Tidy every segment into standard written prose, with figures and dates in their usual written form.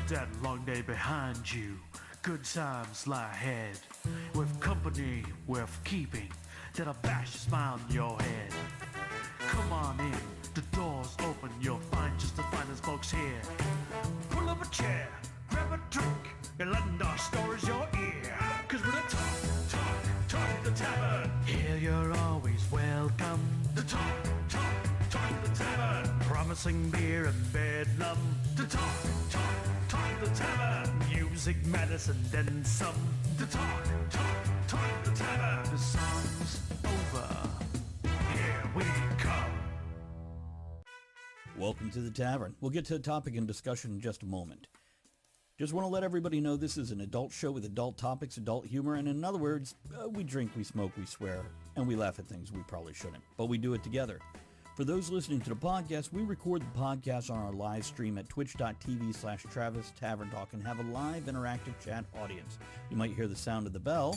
that long day behind you. Good times lie ahead. With company worth keeping, that'll bash a smile on your head. Come on in, the door's open, you'll find just the finest folks here. Pull up a chair, grab a drink, and lend our stories your ear. Cause we're the talk at the tavern. Here you're always welcome. The talk at the tavern. Promising beer and bedlam. The talk at the tavern. Music, medicine, then some. The talk at the tavern. The song's over. Here we come. Welcome to the Tavern. We'll get to the topic and discussion in just a moment. Just want to let everybody know this is an adult show with adult topics, adult humor, and in other words, we drink, we smoke, we swear, and we laugh at things we probably shouldn't, but we do it together. For those listening to the podcast, we record the podcast on our live stream at twitch.tv/Travis Tavern Talk and have a live interactive chat audience. You might hear the sound of the bell.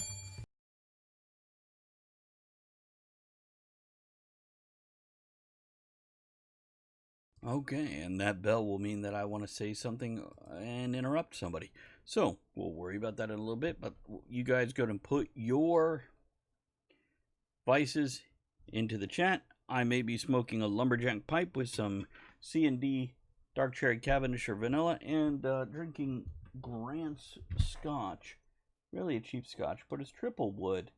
Okay, and that bell will mean that I want to say something and interrupt somebody. So, we'll worry about that in a little bit, but you guys go and put your vices into the chat. I may be smoking a lumberjack pipe with some C&D dark cherry Cavendish or vanilla and drinking Grant's Scotch. Really a cheap Scotch, but it's triple wood.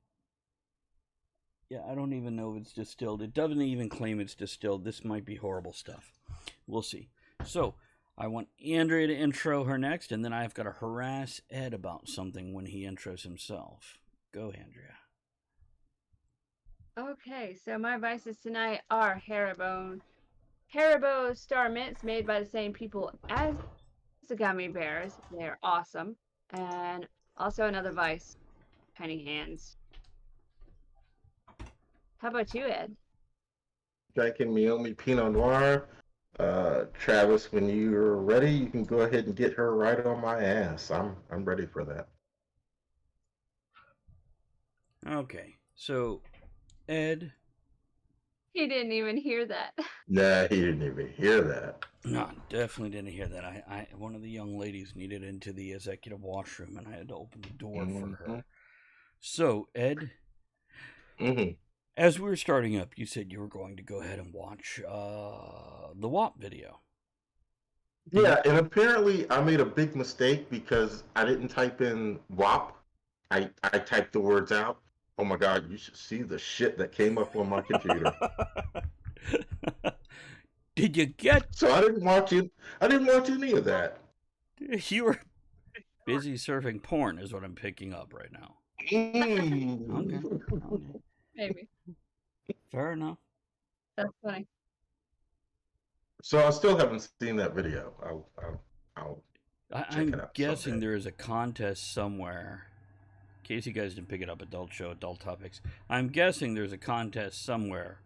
Yeah, I don't even know if it's distilled. It doesn't even claim it's distilled. This might be horrible stuff. We'll see. So, I want Andrea to intro her next, and then I've got to harass Ed about something when he intros himself. Go, Andrea. Okay, so my vices tonight are Haribo Star Mints, made by the same people as the gummy bears. They're awesome. And also another vice, Penny Hands. How about you, Ed? Drinking Meiomi Pinot Noir. Travis, when you're ready, you can go ahead and get her right on my ass. I'm ready for that. Okay, so Ed. He didn't even hear that. Nah, he didn't even hear that. No, definitely didn't hear that. I one of the young ladies needed into the executive washroom, and I had to open the door for her. So, Ed, as we were starting up, you said you were going to go ahead and watch the WAP video. Yeah, and apparently I made a big mistake because I didn't type in WAP. I typed the words out. Oh my God, you should see the shit that came up on my computer. Did you get... So I didn't watch it. I didn't watch any of that. You were busy surfing porn is what I'm picking up right now. Okay. Maybe. Fair enough. That's funny. So I still haven't seen that video. I'm guessing there is a contest somewhere. In case you guys didn't pick it up, adult show, adult topics. I'm guessing there's a contest somewhere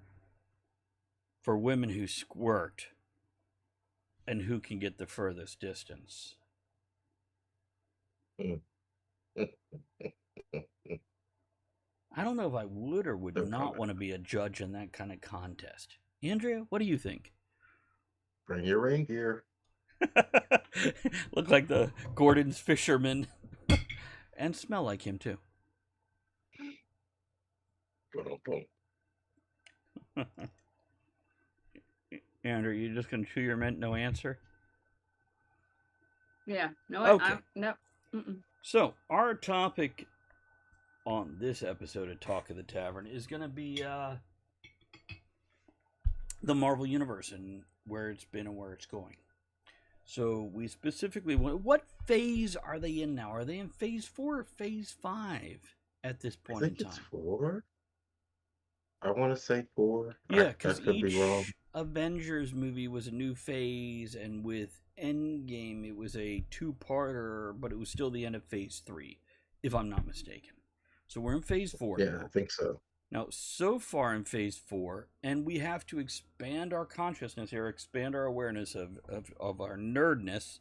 for women who squirt and who can get the furthest distance. I don't know if I would or would not want to be a judge in that kind of contest. Andrea, what do you think? Bring your reindeer. Look like the Gordon's fisherman. And smell like him, too. Andrew, you just going to chew your mint, no answer? Yeah. No, okay. No. Mm-mm. So, our topic on this episode of Talk of the Tavern is going to be the Marvel Universe and where it's been and where it's going. So we specifically want, what phase are they in now? Are they in phase 4 or phase 5 at this point in time? It's 4. I want to say 4. Yeah, because each Avengers movie was a new phase, and with Endgame it was a 2-parter, but it was still the end of phase 3, if I'm not mistaken. So we're in phase 4 Yeah, now. I think so. Now, so far in phase 4, and we have to expand our consciousness here, expand our awareness of our nerdness,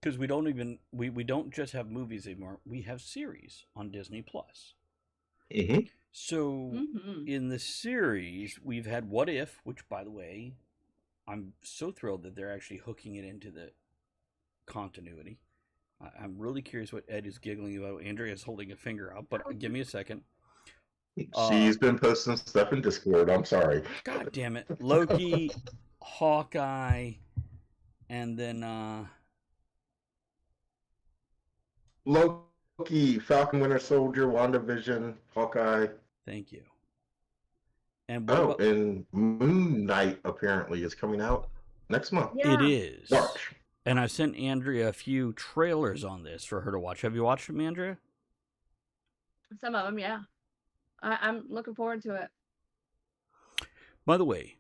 because we don't just have movies anymore. We have series on Disney Plus. Mm-hmm. So in the series, we've had What If, which, by the way, I'm so thrilled that they're actually hooking it into the continuity. I'm really curious what Ed is giggling about. Andrea is holding a finger out, but give me a second. She's been posting stuff in Discord. I'm sorry. God damn it. Loki, Hawkeye, and then Loki, Falcon Winter Soldier, WandaVision, Hawkeye. thank you. And what about... and Moon Knight apparently is coming out next month. Yeah. It is. March. And I sent Andrea a few trailers on this for her to watch. Have you watched them, Andrea? Some of them, yeah. I'm looking forward to it. By the way,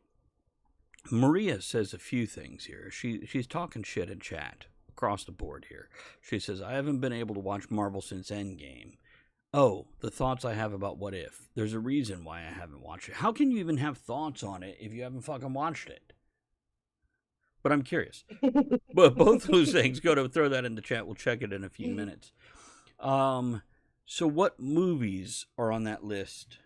Maria says a few things here. She's talking shit in chat across the board here. She says, I haven't been able to watch Marvel since Endgame. Oh, the thoughts I have about What If. There's a reason why I haven't watched it. How can you even have thoughts on it if you haven't fucking watched it? But I'm curious. But both those things, go to throw that in the chat. We'll check it in a few minutes. So what movies are on that list?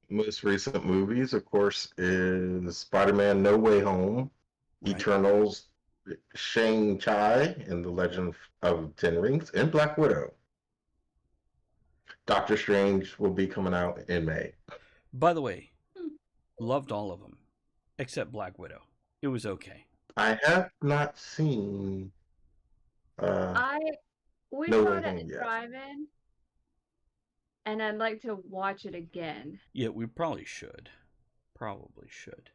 Most recent movies, of course, is Spider-Man No Way Home, Right. Eternals, Shang-Chi and the Legend of Ten Rings, and Black Widow. Doctor Strange will be coming out in May. By the way, loved all of them, except Black Widow. It was okay. I have not seen We No saw Way it at Home the yet. drive-in, and I'd like to watch it again. Yeah, we probably should. Probably should.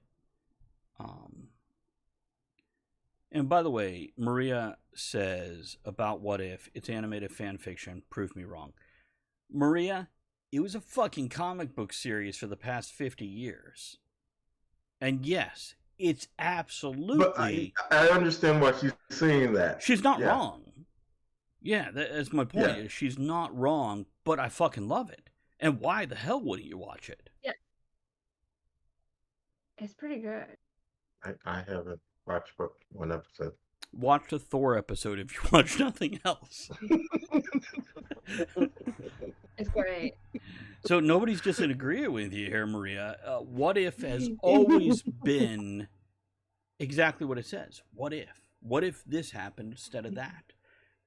And by the way, Maria says about What If, it's animated fan fiction. Prove me wrong. Maria, it was a fucking comic book series for the past 50 years. And yes, it's absolutely... But I understand why she's saying that. She's not Yeah. wrong. Yeah, that's my point. Yeah. She's not wrong, but I fucking love it. And why the hell wouldn't you watch it? It's pretty good. I haven't watched but one episode. Watch the Thor episode if you watch nothing else. It's great. So nobody's disagreeing with you here, Maria. What If has always been exactly what it says. What if? What if this happened instead of that?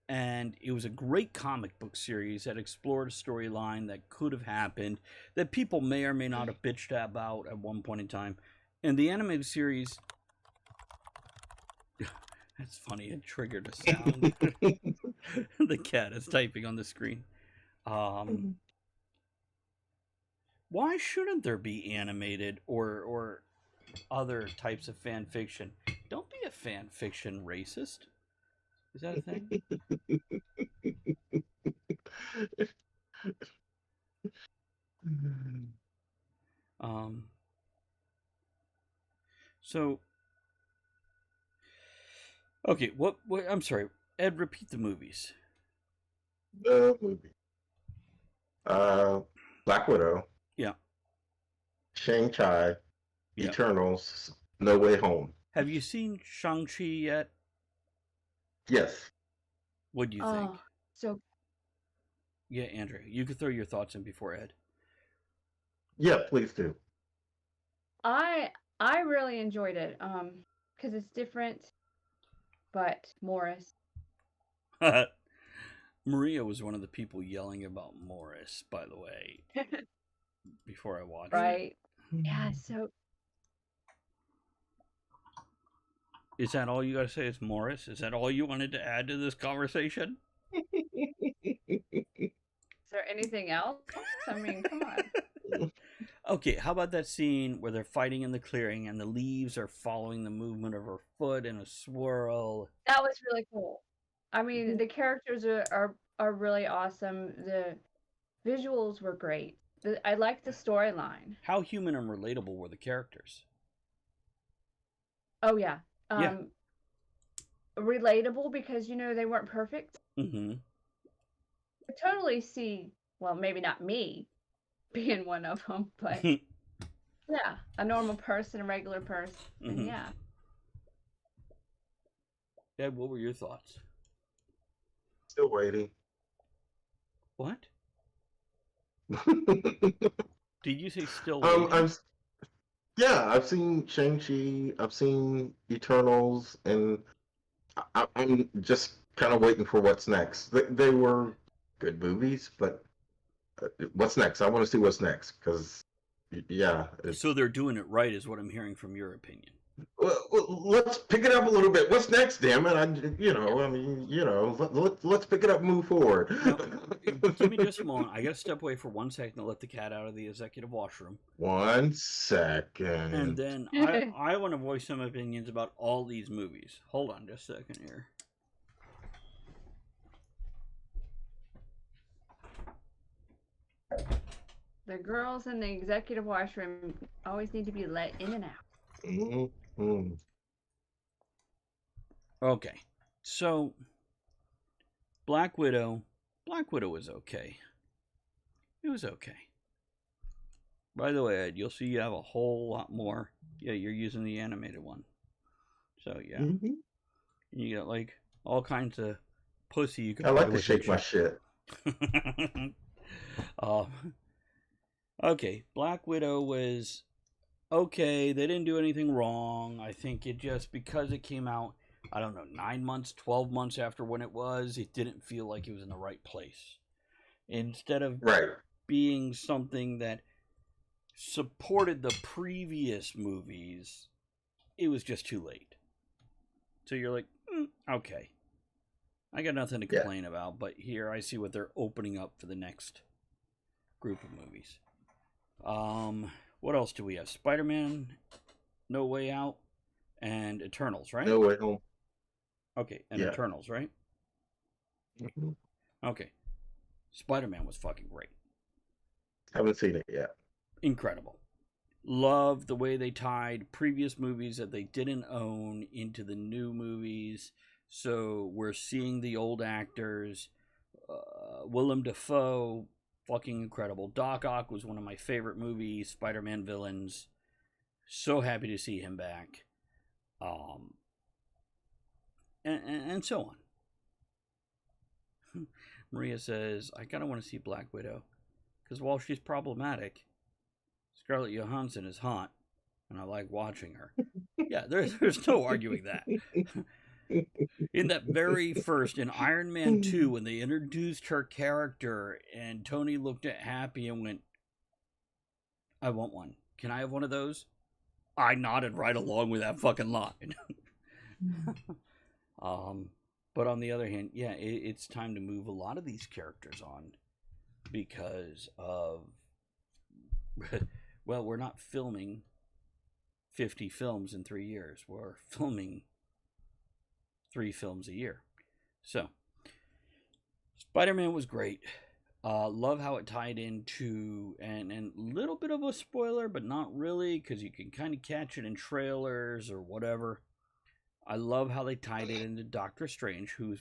And it was a great comic book series that explored a storyline that could have happened, that people may or may not have bitched about at one point in time. And the animated series... That's funny, it triggered a sound. The cat is typing on the screen. Why shouldn't there be animated or other types of fan fiction? Don't be a fan fiction racist. Is that a thing? So, okay, what I'm sorry, Ed, repeat the movies. The movie. Black Widow. Yeah. Shang-Chi. Yeah. Eternals. No Way Home. Have you seen Shang-Chi yet? Yes. What do you think? Oh, so Yeah, Andrea, you could throw your thoughts in before Ed. Yeah, please do. I really enjoyed it. Because it's different, but Morris. Maria was one of the people yelling about Morris, by the way, before I watched it. Right. Yeah, so Is that all you got to say is Morris? Is that all you wanted to add to this conversation? is there anything else? I mean, come on. Okay, how about that scene where they're fighting in the clearing and the leaves are following the movement of her foot in a swirl? That was really cool. I mean, the characters are really awesome. The visuals were great. I liked the storyline. How human and relatable were the characters? Oh yeah. Yeah. Relatable because they weren't perfect. Mm-hmm. I totally see. Well, maybe not me being one of them, but yeah, a normal person, a regular person. Mhm. Yeah. Ed, what were your thoughts? Still waiting. What? Did you say still waiting? Yeah, I've seen Shang-Chi, I've seen Eternals, and I'm just kind of waiting for what's next. They were good movies, but what's next? I want to see what's next because, yeah, So it's. they're doing it right, is what I'm hearing from your opinion. Let's pick it up a little bit. What's next, damn it? Let's pick it up and move forward. Now, give me just a moment. I gotta step away for 1 second to let the cat out of the executive washroom. 1 second. And then I want to voice some opinions about all these movies. Hold on just a second here. The girls in the executive washroom always need to be let in and out. Mm-hmm. Okay, so Black Widow was okay. It was okay. By the way, Ed, you'll see you have a whole lot more. Yeah, you're using the animated one. So, yeah. Mm-hmm. You got, like, all kinds of pussy you can I play like to with shake my and shit. Okay, Black Widow was okay. They didn't do anything wrong. I think it just, because it came out, I don't know, 9 months, 12 months after when it didn't feel like it was in the right place. Instead of Right. being something that supported the previous movies, it was just too late. So you're like, okay. I got nothing to complain about, but here I see what they're opening up for the next group of movies. What else do we have? Spider-Man, No Way Out, and Eternals, right? No Way Home. Okay, and Eternals, right? Mm-hmm. Okay. Spider-Man was fucking great. Haven't seen it yet. Incredible. Love the way they tied previous movies that they didn't own into the new movies. So we're seeing the old actors. Willem Dafoe, fucking incredible. Doc Ock was one of my favorite movies. Spider-Man villains. So happy to see him back. And so on. Maria says, I kind of want to see Black Widow. Because while she's problematic, Scarlett Johansson is hot. And I like watching her. Yeah, there's no arguing that. In that very first, in Iron Man 2, when they introduced her character, and Tony looked at Happy and went, I want one. Can I have one of those? I nodded right along with that fucking line. But on the other hand, yeah, it's time to move a lot of these characters on because of, well, we're not filming 50 films in 3 years. We're filming 3 films a year. So, Spider-Man was great. Love how it tied into, and little bit of a spoiler, but not really, because you can kind of catch it in trailers or whatever. I love how they tied it into Doctor Strange, who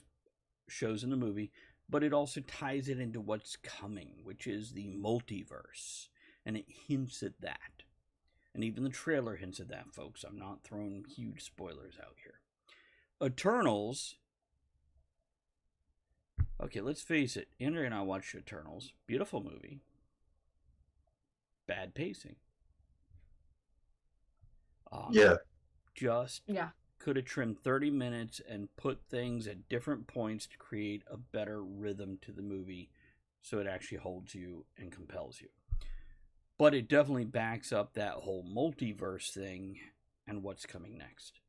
shows in the movie, but it also ties it into what's coming, which is the multiverse. And it hints at that. And even the trailer hints at that, folks. I'm not throwing huge spoilers out here. Eternals. Okay, let's face it. Andrea and I watched Eternals. Beautiful movie. Bad pacing. Just could have trimmed 30 minutes and put things at different points to create a better rhythm to the movie so it actually holds you and compels you. But it definitely backs up that whole multiverse thing and what's coming next.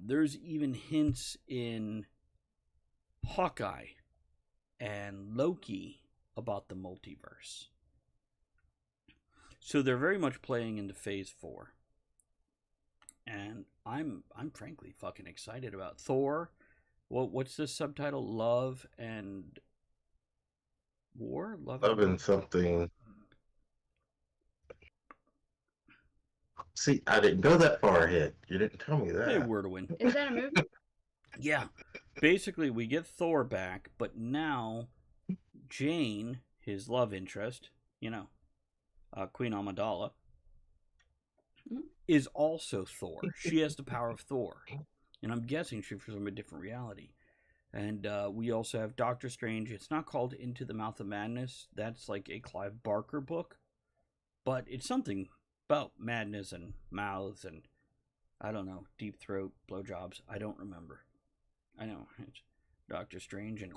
There's even hints in Hawkeye and Loki about the multiverse. So they're very much playing into Phase 4. And I'm frankly fucking excited about Thor. What's the subtitle? Love and War? Love and something. See, I didn't go that far ahead. You didn't tell me that. Hey, word to win. Is that a movie? Yeah. Basically, we get Thor back, but now Jane, his love interest, Queen Amidala, is also Thor. She has the power of Thor. And I'm guessing she's from a different reality. And we also have Doctor Strange. It's not called Into the Mouth of Madness. That's like a Clive Barker book. But it's something about madness and mouths and, I don't know, deep throat blowjobs. I don't remember. I know. It's Doctor Strange and...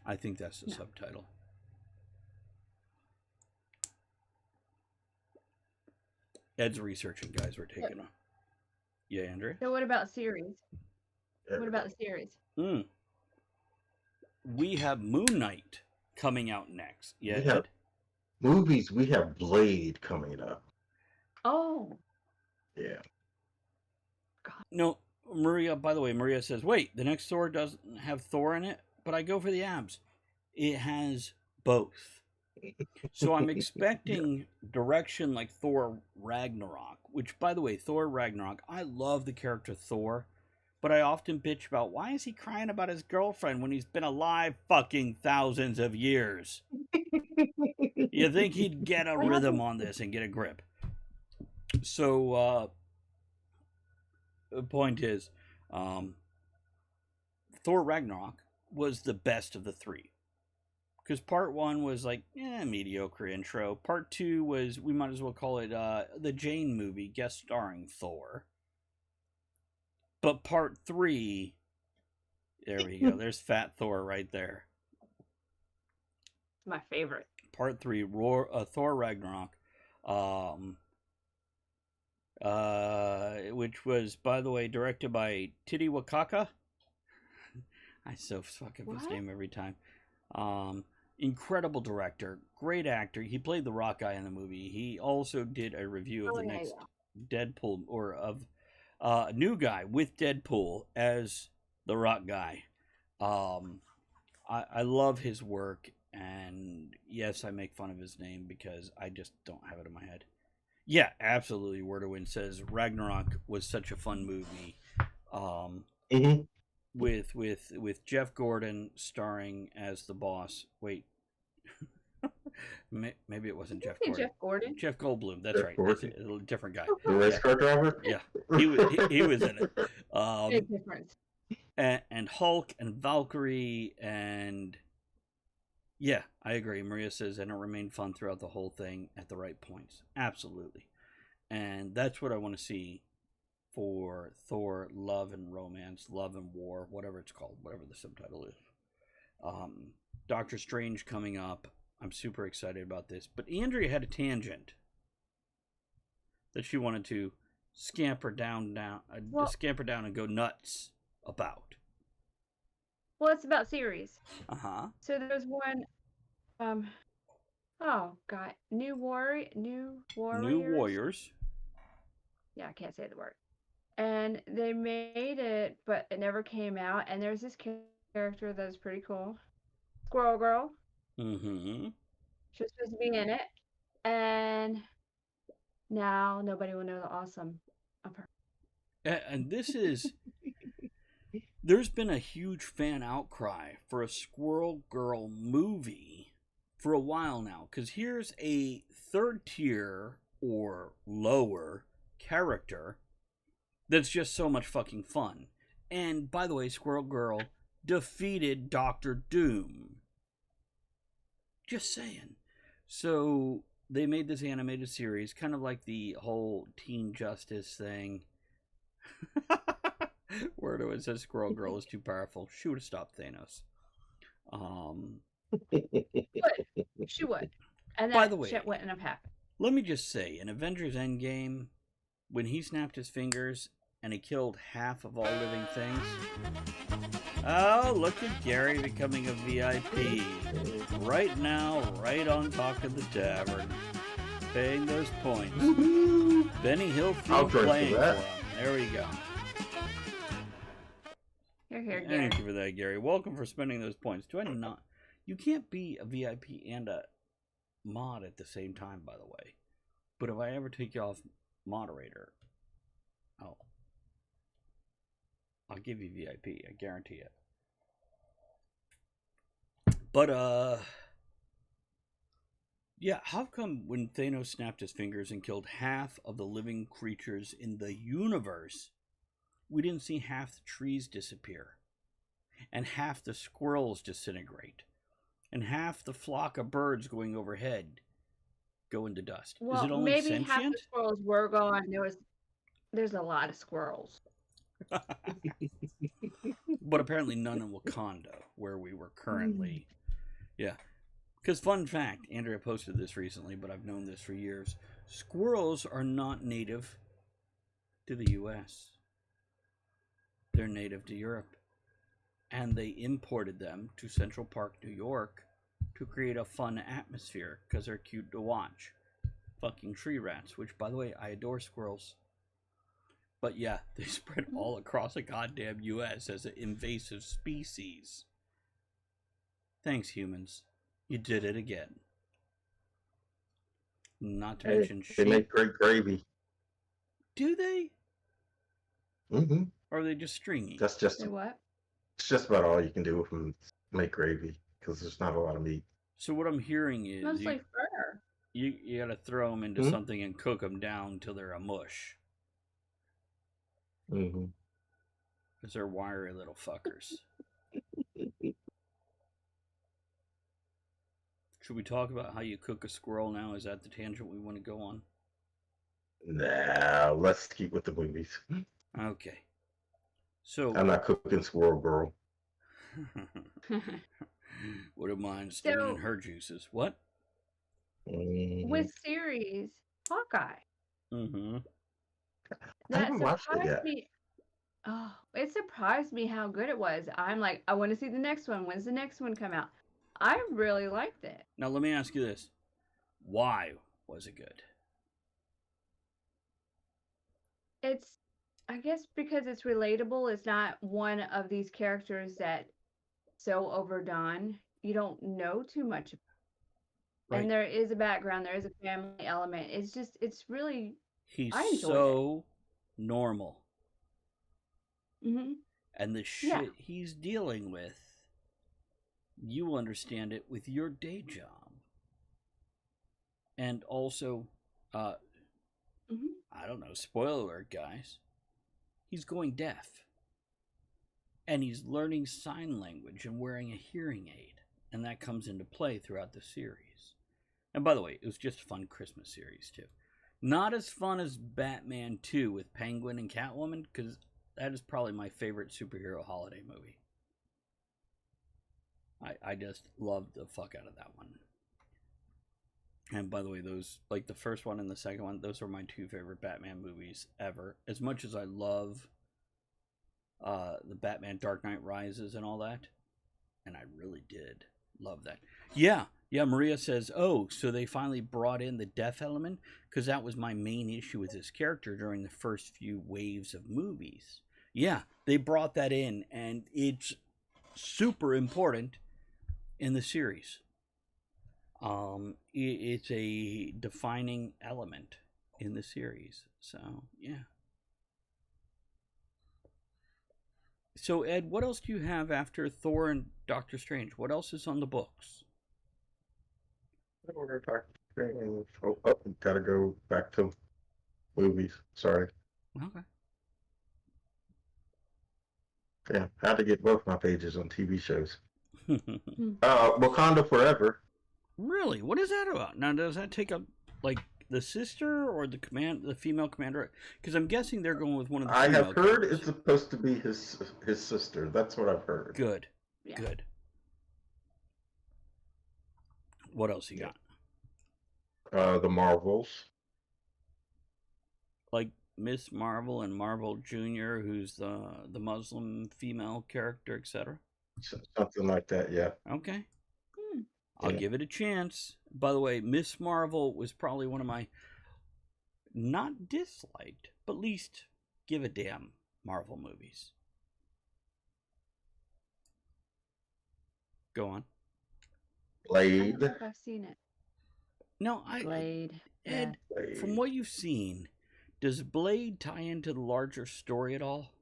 I think that's the subtitle. Ed's researching, guys. We're taking a... Yeah, Andrea? So what about series? What about the series? We have Moon Knight coming out next. Yeah, We have Ed? movies. We have Blade coming up. Oh, Yeah. No, Maria, by the way, Maria says, wait, the next Thor doesn't have Thor in it, but I go for the abs. It has both. So I'm expecting direction like Thor Ragnarok, which, by the way, Thor Ragnarok, I love the character Thor, but I often bitch about why is he crying about his girlfriend when he's been alive fucking thousands of years? You think he'd get a rhythm on this and get a grip. So, the point is, Thor Ragnarok was the best of the three. Because part one was like, mediocre intro. Part two was, we might as well call it the Jane movie, guest starring Thor. But part three, there we go. There's Fat Thor right there. my favorite. Part three, Thor Ragnarok. Which was, by the way, directed by Titi Wakaka. I so fuck up his name every time. Incredible director, great actor. He played the Rock guy in the movie. He also did a review of the next Deadpool, or of new guy with Deadpool as the Rock guy. I love his work, and yes, I make fun of his name because I just don't have it in my head. Yeah, absolutely. Wordowin says Ragnarok was such a fun movie. With Jeff Gordon starring as the boss. Wait, maybe it wasn't Jeff Gordon. Jeff Gordon. Jeff Goldblum. That's Jeff right. Gordon. That's a different guy. The race car driver. Yeah, he was in it. Big difference. And Hulk and Valkyrie and yeah, I agree. Maria says, and it remained fun throughout the whole thing at the right points. Absolutely. And that's what I want to see for Thor, Love and Romance, Love and War, whatever it's called, whatever the subtitle is. Doctor Strange coming up. I'm super excited about this. But Andrea had a tangent that she wanted to scamper down and go nuts about. Well, it's about series. Uh-huh. So there's one, oh god, New Warriors. Yeah, I can't say the word. And they made it, but it never came out. And there's this character that's pretty cool, Squirrel Girl. Mm-hmm. She was supposed to be in it, and now nobody will know the awesome of her. And this is. There's been a huge fan outcry for a Squirrel Girl movie for a while now. Because here's a third tier or lower character that's just so much fucking fun. And by the way, Squirrel Girl defeated Doctor Doom. Just saying. So they made this animated series, kind of like the whole Teen Justice thing. Where it says Squirrel Girl is too powerful. She would have stopped Thanos. She would. And By that the way, shit wouldn't have happened. let me just say, in Avengers Endgame, when he snapped his fingers and he killed half of all living things. Oh, look at Gary becoming a VIP. Right now, right on top of the tavern. Paying those points. Benny Hill playing for him. There we go. Here, Gary. Thank you for that, Gary. Welcome for spending those points. Do I not? You can't be a VIP and a mod at the same time, by the way. But if I ever take you off moderator, I'll give you VIP. I guarantee it. But yeah. How come when Thanos snapped his fingers and killed half of the living creatures in the universe, we didn't see half the trees disappear and half the squirrels disintegrate and half the flock of birds going overhead go into dust. Well, Is it only maybe half the sentient? squirrels were gone. There's a lot of squirrels. But apparently none in Wakanda, where we were currently. Yeah. Because, fun fact, Andrea posted this recently, but I've known this for years. Squirrels are not native to the U.S. They're native to Europe. And they imported them to Central Park, New York, to create a fun atmosphere, because they're cute to watch. Fucking tree rats, which, by the way, I adore squirrels. But yeah, they spread all across the goddamn U.S. as an invasive species. Thanks, humans. You did it again. Not to mention sheep. They make great gravy. Do they? Mm-hmm. Or are they just stringy? That's just Say what? it's just about all you can do with food. Make gravy because there's not a lot of meat. So what I'm hearing is Mostly fur. you gotta throw them into something and cook them down till they're a mush. Mm-hmm. Because they're wiry little fuckers. Should we talk about how you cook a squirrel now? Is that the tangent we want to go on? Nah, let's keep with the movies. Okay. So I'm not cooking Squirrel Girl. wouldn't mind stealing her juices. What? With series Hawkeye. Mm-hmm. I haven't watched it yet. Me. Oh, it surprised me how good it was. I'm like, I want to see the next one. When's the next one come out? I really liked it. Now let me ask you this. Why was it good? I guess because it's relatable. It's not one of these characters that so overdone. You don't know too much. Right. And there is a background. There is a family element. It's really. He's I enjoyed so normal. Mm-hmm. And the shit he's dealing with, you understand it with your day job. And also, I don't know, spoiler alert, guys. He's going deaf. And he's learning sign language and wearing a hearing aid. And that comes into play throughout the series. And by the way, it was just a fun Christmas series, too. Not as fun as Batman 2 with Penguin and Catwoman, because that is probably my favorite superhero holiday movie. I just loved the fuck out of that one. And by the way, those, like the first one and the second one, those are my two favorite Batman movies ever. As much as I love the Batman Dark Knight Rises and all that, and I really did love that. Yeah, Maria says, oh, so they finally brought in the death element? Because that was my main issue with this character during the first few waves of movies. Yeah, they brought that in, and it's super important in the series. It's a defining element in the series. So, yeah. So, Ed, what else do you have after Thor and Doctor Strange? What else is on the books? Gotta go back to movies. Sorry. Okay. Yeah, had to get both my pages on TV shows. Wakanda Forever. Really? What is that about? Now, does that take up, like, the sister or the female commander? Because I'm guessing they're going with one of the female I have heard characters. it's supposed to be his sister. That's what I've heard. Good. Yeah. Good. What else you got? The Marvels. Like Miss Marvel and Marvel Jr., who's the Muslim female character, etc.? Something like that, yeah. Okay. I'll give it a chance. By the way, Miss Marvel was probably one of my not disliked, but least give a damn Marvel movies. Go on. Blade. I don't know if I've seen it. No, Blade. Ed, Blade. from what you've seen, does Blade tie into the larger story at all?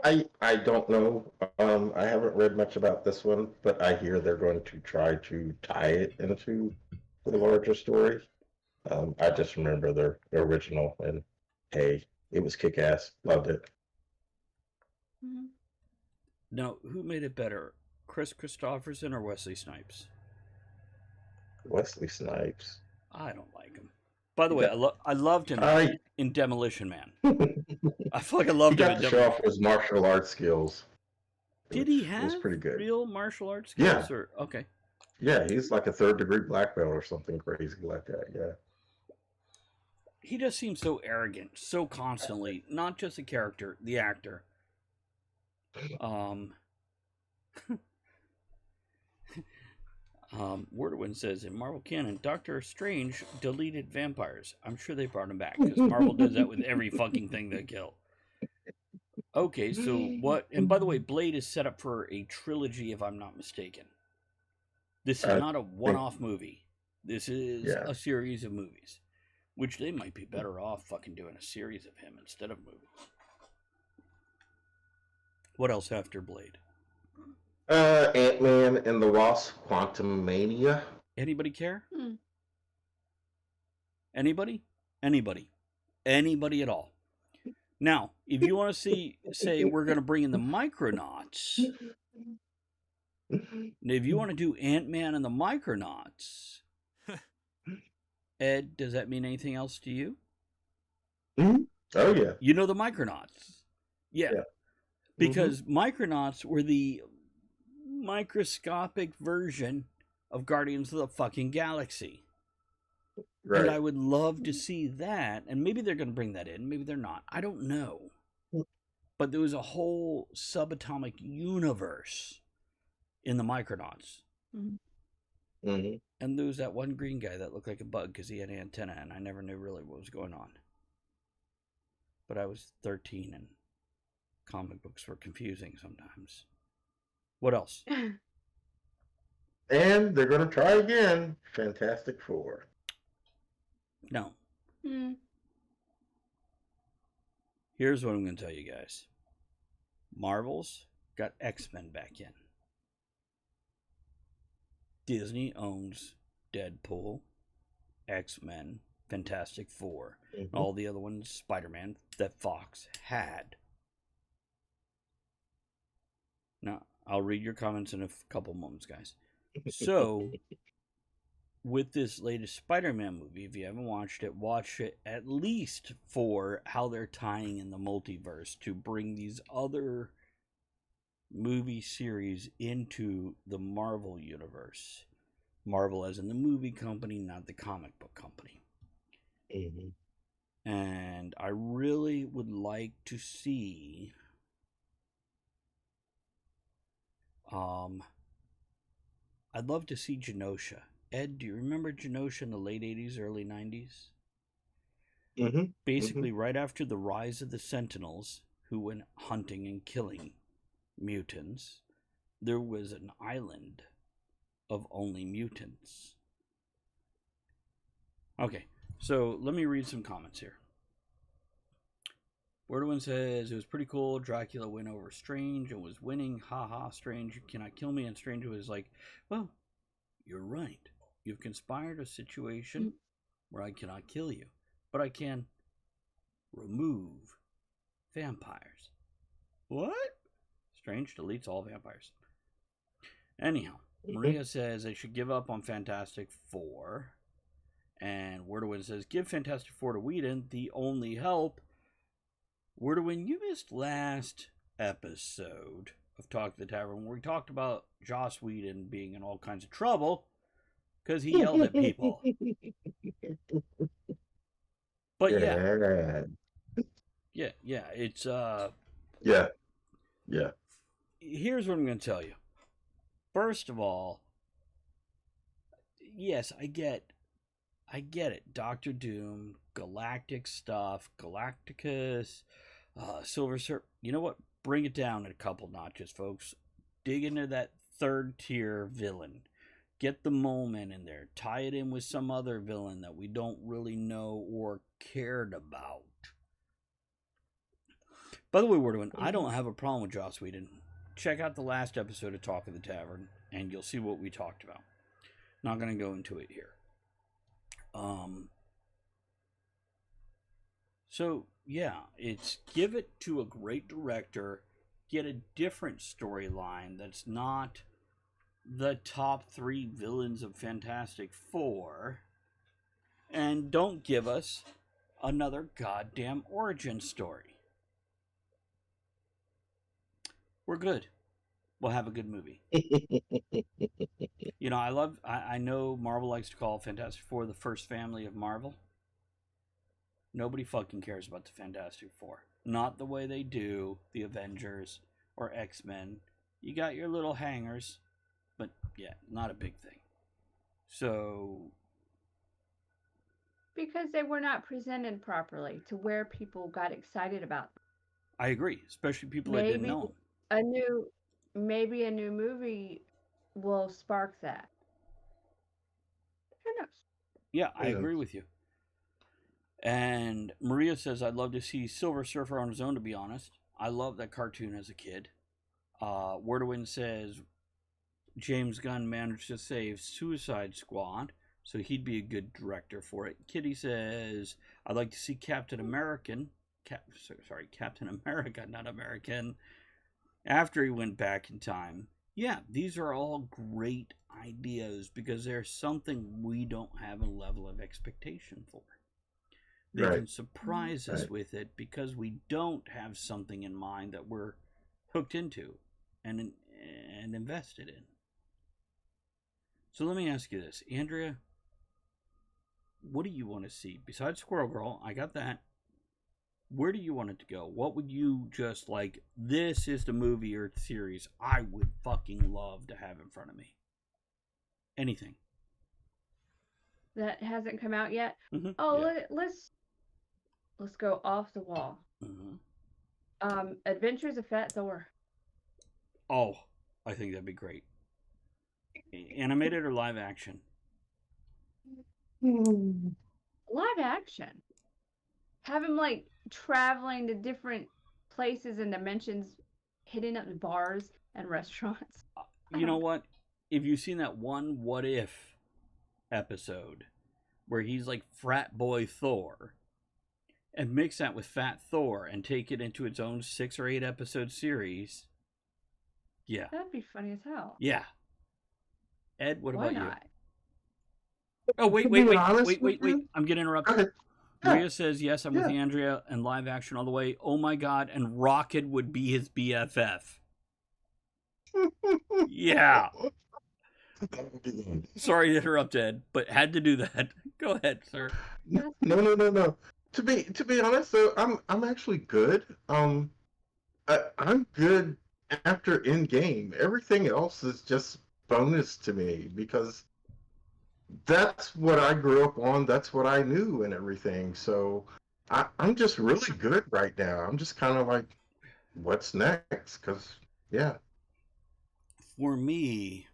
I don't know. I haven't read much about this one, but I hear they're going to try to tie it into the larger story. I just remember the original, and hey, it was kick-ass. Loved it. Mm-hmm. Now, who made it better, Chris Christopherson or Wesley Snipes? Wesley Snipes. I don't like him. By the way, I loved him in Demolition Man. I feel like I loved him in Demolition Man. He got to show off his martial arts skills. Did he have was pretty good. real martial arts skills? Yeah. Or, okay. Yeah, he's like a 3rd-degree black belt or something crazy like that. Yeah. He just seems so arrogant, so constantly. Not just the character, the actor. Wordwin says, in Marvel canon, Doctor Strange deleted vampires. I'm sure they brought him back, because Marvel does that with every fucking thing they kill. Okay, so what... And by the way, Blade is set up for a trilogy, if I'm not mistaken. This is not a one-off movie. This is a series of movies. Which they might be better off fucking doing a series of him instead of movies. What else after Blade? Ant-Man and the Wasp: Quantumania. Anybody care? Anybody? Anybody at all? Now, if you want to say we're going to bring in the Micronauts, if you want to do Ant-Man and the Micronauts, Ed, does that mean anything else to you? Mm-hmm. Oh, yeah. You know the Micronauts. Yeah. Because Micronauts were the microscopic version of Guardians of the fucking Galaxy. Right. And I would love to see that. And maybe they're going to bring that in. Maybe they're not. I don't know. But there was a whole subatomic universe in the Micronauts. Mm-hmm. And there was that one green guy that looked like a bug because he had an antenna, and I never knew really what was going on. But I was 13, and comic books were confusing sometimes. What else? And they're going to try again. Fantastic Four. No. Here's what I'm going to tell you guys. Marvel's got X-Men back in. Disney owns Deadpool, X-Men, Fantastic Four, and all the other ones, Spider-Man, that Fox had. Now, I'll read your comments in a couple moments, guys. So, with this latest Spider-Man movie, if you haven't watched it, watch it at least for how they're tying in the multiverse to bring these other movie series into the Marvel universe. Marvel as in the movie company, not the comic book company. And I really would like to see I'd love to see Genosha. Ed, do you remember Genosha in the late 80s, early 90s? Basically, right after the rise of the Sentinels, who went hunting and killing mutants, there was an island of only mutants. Okay, so let me read some comments here. Wordwin says, it was pretty cool. Dracula went over Strange and was winning. Haha, Strange, you cannot kill me. And Strange was like, well, you're right. You've conspired a situation where I cannot kill you, but I can remove vampires. What? Strange deletes all vampires. Anyhow, Maria says they should give up on Fantastic Four. And Wordwin says, give Fantastic Four to Whedon, the only help. Wordwin, you missed last episode of Talk to the Tavern where we talked about Joss Whedon being in all kinds of trouble because he yelled at people. But yeah, it's yeah. Here's what I'm going to tell you. First of all, yes, I get it. Doctor Doom, galactic stuff, Galacticus, Silver Surfer. You know what? Bring it down a couple notches, folks. Dig into that third tier villain. Get the moment in there. Tie it in with some other villain that we don't really know or cared about. By the way, Wordwin, I don't have a problem with Joss Whedon. Check out the last episode of Talk of the Tavern, and you'll see what we talked about. Not going to go into it here. So, yeah, it's give it to a great director, get a different storyline that's not the top 3 villains of Fantastic Four and don't give us another goddamn origin story. We're good. We'll have a good movie. You know, I know Marvel likes to call Fantastic Four the first family of Marvel. Nobody fucking cares about the Fantastic Four. Not the way they do the Avengers or X-Men. You got your little hangers, but yeah, not a big thing. So... Because they were not presented properly to where people got excited about them. I agree, especially people that didn't know them. Maybe a new movie will spark that. Who knows? Yeah, I agree with you. And Maria says, I'd love to see Silver Surfer on his own, to be honest. I love that cartoon as a kid. Wordwin says, James Gunn managed to save Suicide Squad, so he'd be a good director for it. Kitty says, I'd like to see Captain America, not American, after he went back in time. Yeah, these are all great ideas because there's something we don't have a level of expectation for. They can surprise us with it because we don't have something in mind that we're hooked into and invested in. So let me ask you this, Andrea, what do you want to see? Besides Squirrel Girl, I got that. Where do you want it to go? What would you just like, this is the movie or series I would fucking love to have in front of me? Anything. That hasn't come out yet? Mm-hmm. Oh, yeah. Let's go off the wall. Mm-hmm. Adventures of Fat Thor. Oh, I think that'd be great. Animated or live action? Live action. Have him like traveling to different places and dimensions, hitting up bars and restaurants. You know what? If you've seen that one What If episode where he's like frat boy Thor, and mix that with Fat Thor and take it into its own 6 or 8 episode series, yeah. That'd be funny as hell. Yeah. Ed, what about not? You? Oh, wait. I'm getting interrupted. Maria says, yes, I'm with Andrea and live action all the way. Oh my God, and Rocket would be his BFF. Yeah. Sorry to interrupt, Ed, but had to do that. Go ahead, sir. No. To be honest, though, I'm actually good. I'm good after Endgame. Everything else is just bonus to me because that's what I grew up on. That's what I knew and everything. So I'm just really good right now. I'm just kind of like, what's next? Because, yeah. For me,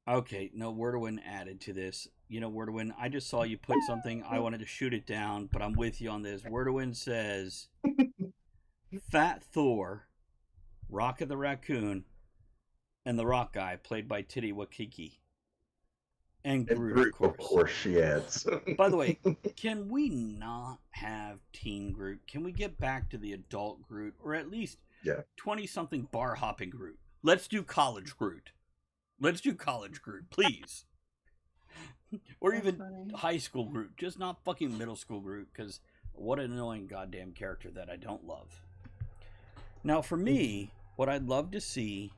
okay, no, Wordwin added to this. You know, Wordwin, I just saw you put something. I wanted to shoot it down, but I'm with you on this. Wordwin says, Fat Thor, Rocket the Raccoon, and the Rock Guy, played by Titty Wakiki. And Groot, of course. Of course she adds. By the way, can we not have Teen Groot? Can we get back to the adult Groot, or at least 20-something bar-hopping Groot? Let's do college Groot. Let's do college Groot, please. Or that's even funny. High school Groot, just not fucking middle school Groot, because what an annoying goddamn character that I don't love. Now, for me, what I'd love to see,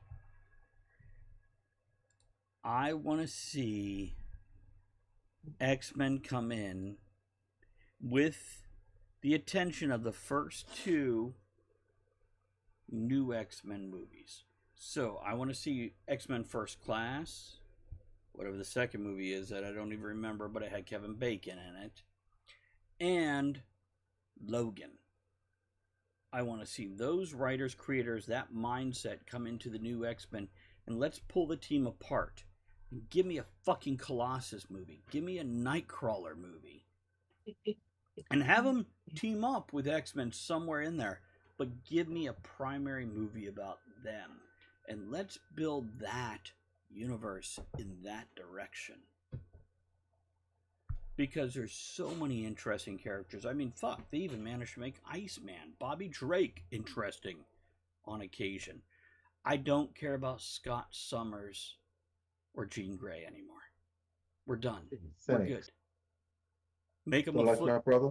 I want to see X-Men come in with the attention of the first 2 new X-Men movies. So, I want to see X-Men First Class, whatever the second movie is that I don't even remember, but it had Kevin Bacon in it, and Logan. I want to see those writers, creators, that mindset come into the new X-Men, and let's pull the team apart. Give me a fucking Colossus movie. Give me a Nightcrawler movie. And have them team up with X-Men somewhere in there, but give me a primary movie about them. And let's build that universe in that direction. Because there's so many interesting characters. I mean, fuck, they even managed to make Iceman, Bobby Drake, interesting on occasion. I don't care about Scott Summers or Jean Grey anymore. We're done. We're Thanks. good. Make him Don't a like my brother?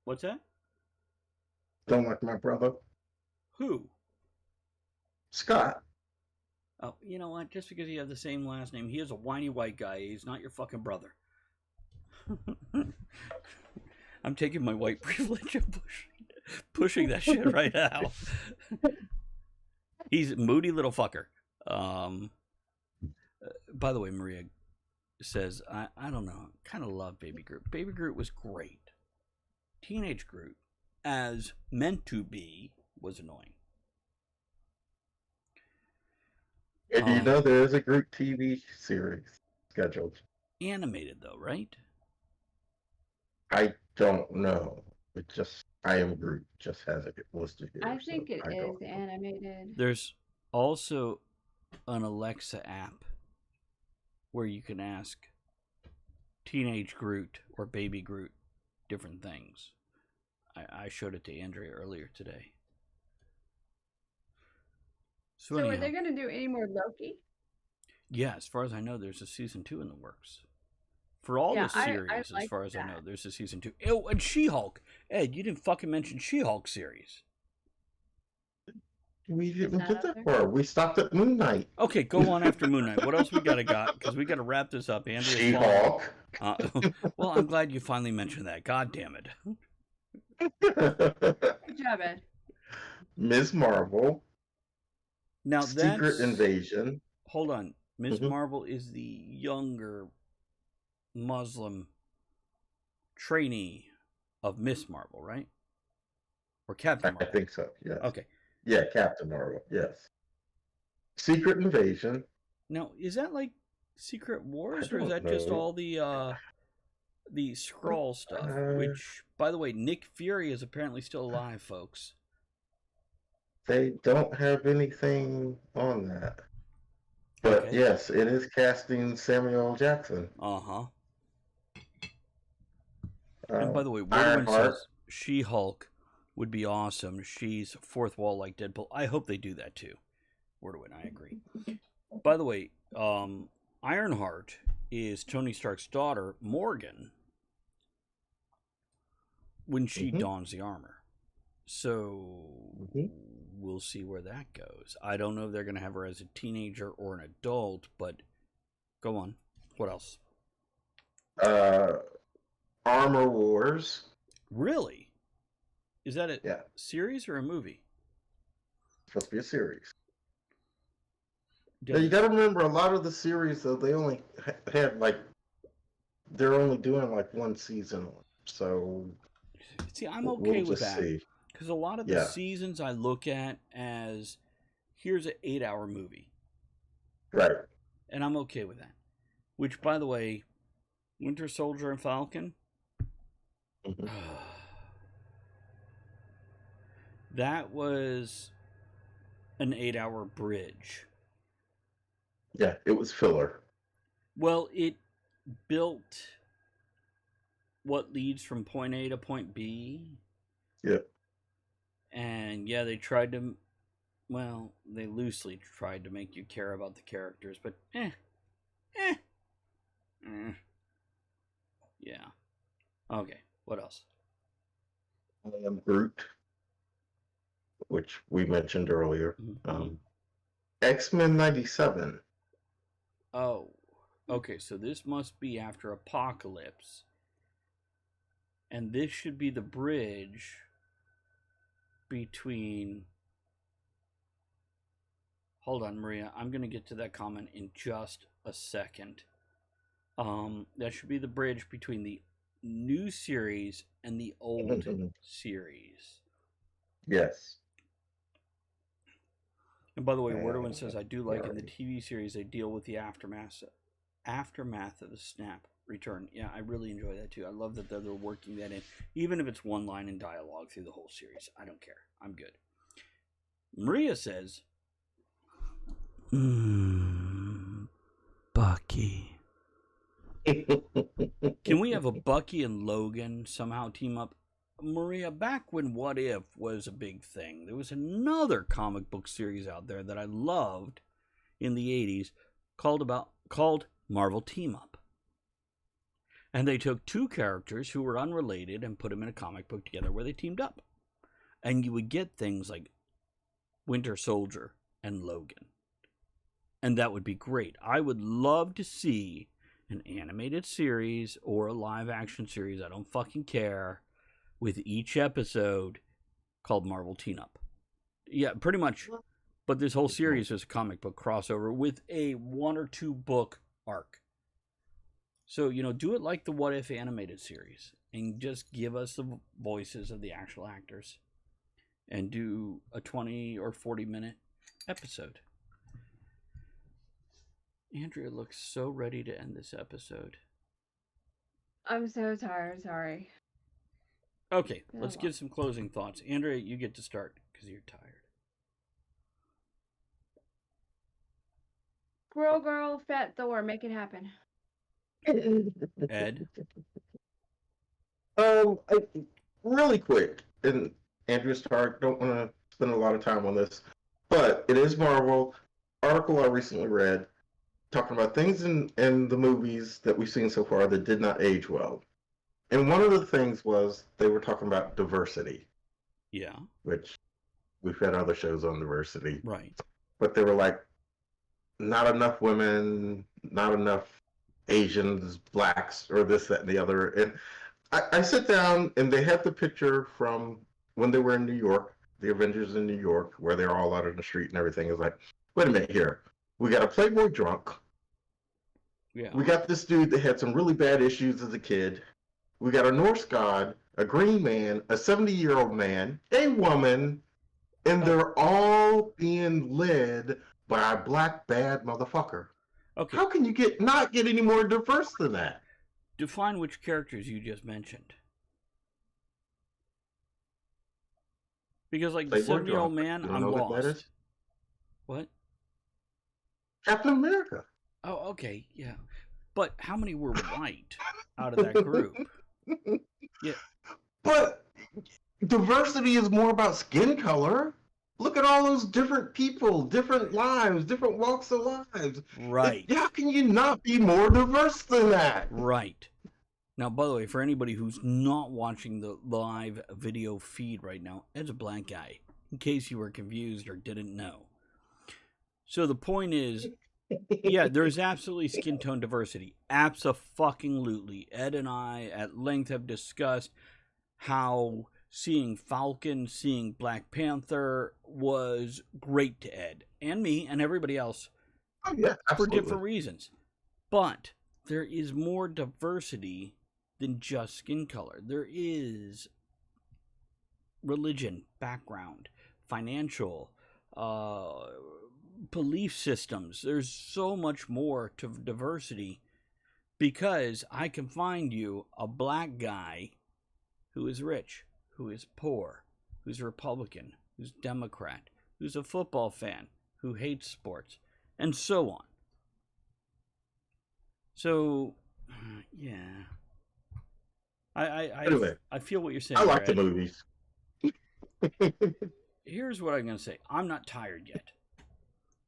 What's that? Don't like my brother? Who? Scott. Oh, you know what? Just because you have the same last name, he is a whiny white guy. He's not your fucking brother. I'm taking my white privilege and pushing that shit right out. He's a moody little fucker. By the way, Maria says, I don't know, kind of love Baby Groot. Baby Groot was great. Teenage Groot, as meant to be, was annoying. And you know there is a Groot TV series scheduled. Animated, though, right? I don't know. It just, I Am Groot just has it listed here. I think so it is animated. There's also an Alexa app where you can ask Teenage Groot or Baby Groot different things. I showed it to Andrea earlier today. So are they going to do any more Loki? Yeah, as far as I know, there's a season 2 in the works. For all the series, I as like far as that. I know, there's a season 2. Oh, and She-Hulk. Ed, you didn't fucking mention She-Hulk series. We didn't that get up that there? far. We stopped at Moon Knight. Okay, go on after Moon Knight. What else we got? Because we got to wrap this up. Andrea's She-Hulk. well, I'm glad you finally mentioned that. God damn it. Good job, Ed. Ms. Marvel. Now Secret Invasion. Hold on. Ms. Marvel is the younger Muslim trainee of Miss Marvel, right? Or Captain Marvel? I think so, yes. Okay. Yeah, Captain Marvel, yes. Secret Invasion. Now, is that like Secret Wars, or is don't that just know. all the Skrull stuff? Which, by the way, Nick Fury is apparently still alive, folks. They don't have anything on that. But Okay. yes, it is casting Samuel L. Jackson. Uh-huh. And by the way, Wordwin Ironheart. says She-Hulk would be awesome. She's fourth wall like Deadpool. I hope they do that too. Wordwin, I agree. By the way, Ironheart is Tony Stark's daughter, Morgan, when she dons the armor. So we'll see where that goes. I don't know if they're going to have her as a teenager or an adult, but go on. What else? Armor Wars. Really? Is that a Yeah. series or a movie? It's supposed to be a series. Now, you got to remember, a lot of the series, though, they only had they're only doing one season. So see, I'm okay we'll with just that. see. Because a lot of the seasons I look at as, here's an 8-hour movie. Right. And I'm okay with that. Which, by the way, Winter Soldier and Falcon, that was an 8-hour bridge. Yeah, it was filler. Well, it built what leads from point A to point B. Yep. And yeah, they tried to, well, they loosely tried to make you care about the characters, but yeah. Okay, what else? I Am Groot, which we mentioned earlier. X-Men 97. Oh, okay, so this must be after Apocalypse. And this should be the bridge between... Hold on, Maria. I'm going to get to that comment in just a second. That should be the bridge between the new series and the old series. Yes. And by the way, Wordwin says, I do like in the TV series they deal with the aftermath of the snap return. Yeah, I really enjoy that too. I love that they're working that in, even if it's one line in dialogue through the whole series. I don't care. I'm good. Maria says, Bucky. Can we have a Bucky and Logan somehow team up? Maria, back when What If was a big thing, there was another comic book series out there that I loved in the 80s called Marvel Team Up. And they took two characters who were unrelated and put them in a comic book together where they teamed up. And you would get things like Winter Soldier and Logan. And that would be great. I would love to see an animated series or a live action series, I don't fucking care, with each episode called Marvel Team Up. Yeah, pretty much. But this whole series is a comic book crossover with a 1 or 2 book arc. So, do it like the What If animated series and just give us the voices of the actual actors and do a 20 or 40 minute episode. Andrea looks so ready to end this episode. I'm so tired, sorry. Okay, let's give some closing thoughts. Andrea, you get to start because you're tired. Squirrel Girl, Fat Thor, make it happen. Ed? Really quick, and Andrew Stark, don't want to spend a lot of time on this, but it is Marvel. Article I recently read talking about things in the movies that we've seen so far that did not age well. And one of the things was they were talking about diversity. Yeah. Which we've had other shows on diversity. Right. But they were like, not enough women, not enough Asians, blacks, or this, that, and the other. And I sit down and they have the picture from when they were in New York, the Avengers in New York, where they're all out on the street and everything. Is like, wait a minute here. We got a Playboy drunk. Yeah. We got this dude that had some really bad issues as a kid. We got a Norse god, a green man, a 70-year-old man, a woman, and they're all being led by a black bad motherfucker. Okay. How can you not get any more diverse than that? Define which characters you just mentioned. Because like the 70-year-old man, I'm lost. What? Captain America. Oh, okay, yeah. But how many were white out of that group? Yeah. But diversity is more about skin color. Look at all those different people, different lives, different walks of lives. Right. How can you not be more diverse than that? Right. Now, by the way, for anybody who's not watching the live video feed right now, Ed's a black guy, in case you were confused or didn't know. So the point is, yeah, there's absolutely skin tone diversity. Abso-fucking-lutely. Ed and I at length have discussed how seeing Falcon, seeing Black Panther was great to Ed and me and everybody else for different reasons. But there is more diversity than just skin color. There is religion, background, financial, belief systems. There's so much more to diversity because I can find you a black guy who is rich, who is poor, who's Republican, who's Democrat, who's a football fan, who hates sports, and so on. So, yeah. Anyway, I feel what you're saying. I like Brad. the movies. Here's what I'm going to say. I'm not tired yet.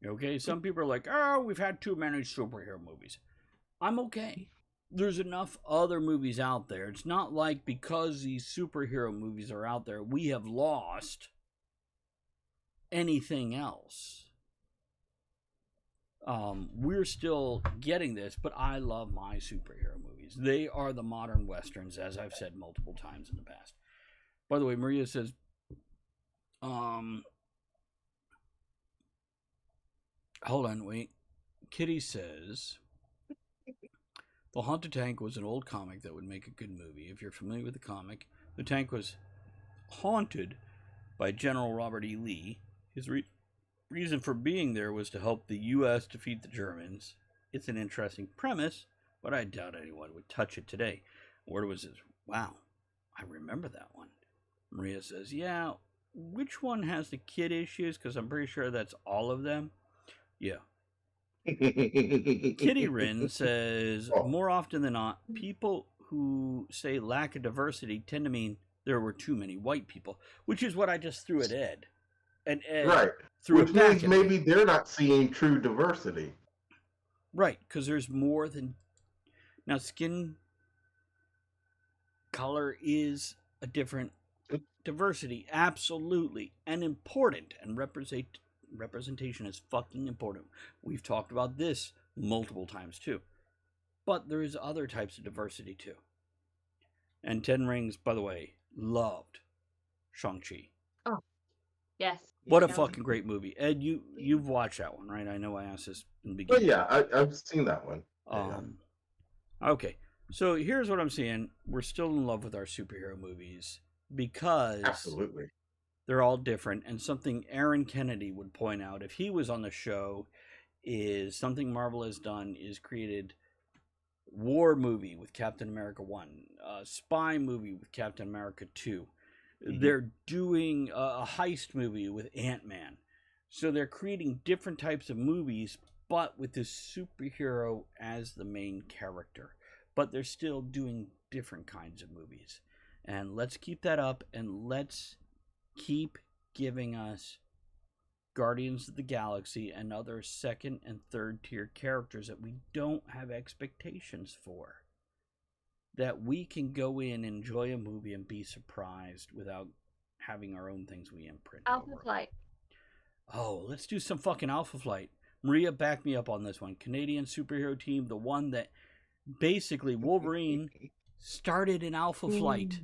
Okay? Some people are like, oh, we've had too many superhero movies. I'm okay. There's enough other movies out there. It's not like because these superhero movies are out there, we have lost anything else. We're still getting this, but I love my superhero movies. They are the modern westerns, as I've said multiple times in the past. By the way, Maria says, hold on, wait. Kitty says, The Haunted Tank was an old comic that would make a good movie. If you're familiar with the comic, the tank was haunted by General Robert E. Lee. His reason for being there was to help the U.S. defeat the Germans. It's an interesting premise, but I doubt anyone would touch it today. Word was this, wow, I remember that one. Maria says, yeah, which one has the kid issues? Because I'm pretty sure that's all of them. Yeah. Kitty Rin says, more often than not, people who say lack of diversity tend to mean there were too many white people, which is what I just threw at Ed. And Ed Right. threw Which it back means at me. maybe they're not seeing true diversity. Right, because there's more than... Now, skin color is a different diversity, absolutely, and important, and representation is fucking important. We've talked about this multiple times, too. But there is other types of diversity, too. And Ten Rings, by the way, loved Shang-Chi. Oh, yes. What a fucking great movie. Ed, you've watched that one, right? I know I asked this in the But beginning. yeah, I've seen that one. Okay, so here's what I'm saying. We're still in love with our superhero movies because Absolutely. they're all different. And something Aaron Kennedy would point out if he was on the show is something Marvel has done is created war movie with Captain America 1, spy movie with Captain America 2. Mm-hmm. They're doing a heist movie with Ant-Man. So they're creating different types of movies, but with this superhero as the main character. But they're still doing different kinds of movies. And let's keep that up, and let's keep giving us Guardians of the Galaxy and other second and third tier characters that we don't have expectations for. That we can go in, enjoy a movie, and be surprised without having our own things we imprint. Alpha Flight. Oh, let's do some fucking Alpha Flight. Maria, back me up on this one. Canadian superhero team, the one that basically Wolverine started in Alpha Flight.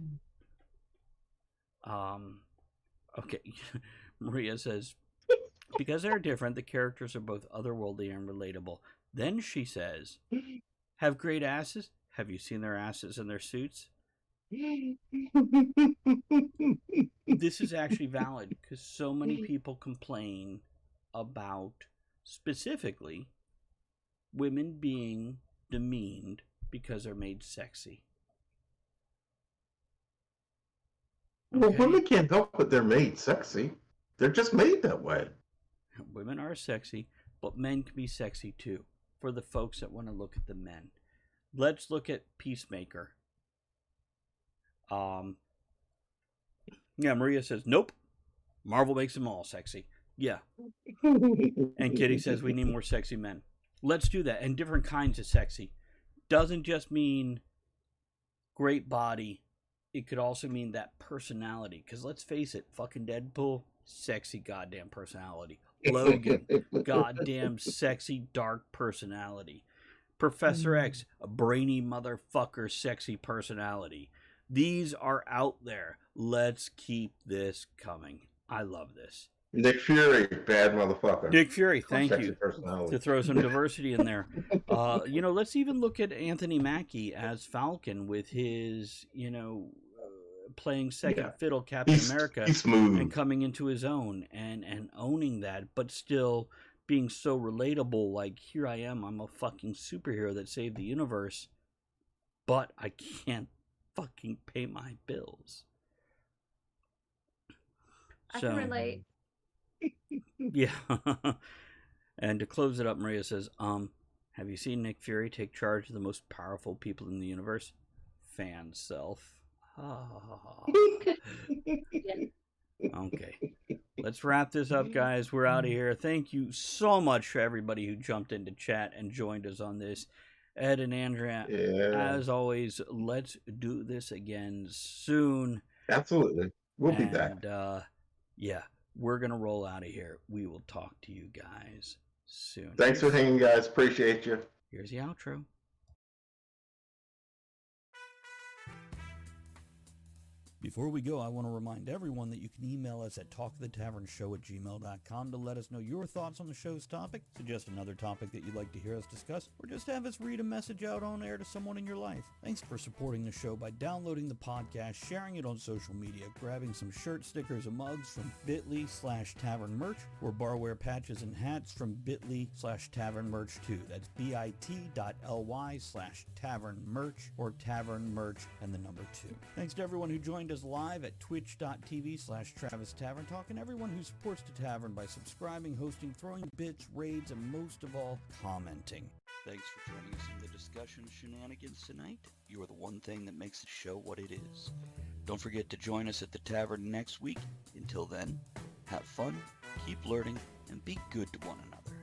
Okay. Maria says, because they're different, the characters are both otherworldly and relatable. Then she says, have great asses? Have you seen their asses in their suits? This is actually valid because so many people complain about specifically women being demeaned because they're made sexy. Okay. Well, women can't help but they're made sexy. They're just made that way. Women are sexy, but men can be sexy too. For the folks that want to look at the men. Let's look at Peacemaker. Yeah, Maria says, nope. Marvel makes them all sexy. Yeah. And Kitty says we need more sexy men. Let's do that. And different kinds of sexy. Doesn't just mean great body. It could also mean that personality. Because let's face it, fucking Deadpool, sexy goddamn personality. Logan, goddamn sexy dark personality. Professor X, a brainy motherfucker sexy personality. These are out there. Let's keep this coming. I love this. Nick Fury, bad motherfucker. Nick Fury, thank you. To throw some diversity in there. Let's even look at Anthony Mackie as Falcon with his, playing second fiddle Captain America and coming into his own and owning that, but still being so relatable. Like, here I am, I'm a fucking superhero that saved the universe, but I can't fucking pay my bills. I can relate. Yeah. And to close it up, Maria says, have you seen Nick Fury take charge of the most powerful people in the universe? Fan self. Okay. Let's wrap this up, guys. We're out of here. Thank you so much for everybody who jumped into chat and joined us on this. Ed and Andrea, as always, let's do this again soon. Absolutely. We'll be back. Yeah, we're going to roll out of here. We will talk to you guys soon. Thanks for hanging, guys. Appreciate you. Here's the outro. Before we go, I want to remind everyone that you can email us at talkthethavernshow@gmail.com to let us know your thoughts on the show's topic, suggest another topic that you'd like to hear us discuss, or just have us read a message out on air to someone in your life. Thanks for supporting the show by downloading the podcast, sharing it on social media, grabbing some shirt stickers and mugs from bit.ly/Tavern Merch, or barware patches and hats from bit.ly/Tavern Merch 2. That's bit.ly/Tavern Merch or Tavern Merch and the number 2. Thanks to everyone who joined us live at twitch.tv/Travis Tavern Talk, and everyone who supports the Tavern by subscribing, hosting, throwing bits, raids, and most of all, commenting. Thanks for joining us in the discussion shenanigans tonight. You are the one thing that makes the show what it is. Don't forget to join us at the Tavern next week. Until then, have fun, keep learning, and be good to one another.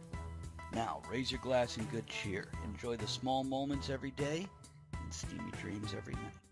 Now, raise your glass in good cheer. Enjoy the small moments every day and steamy dreams every night.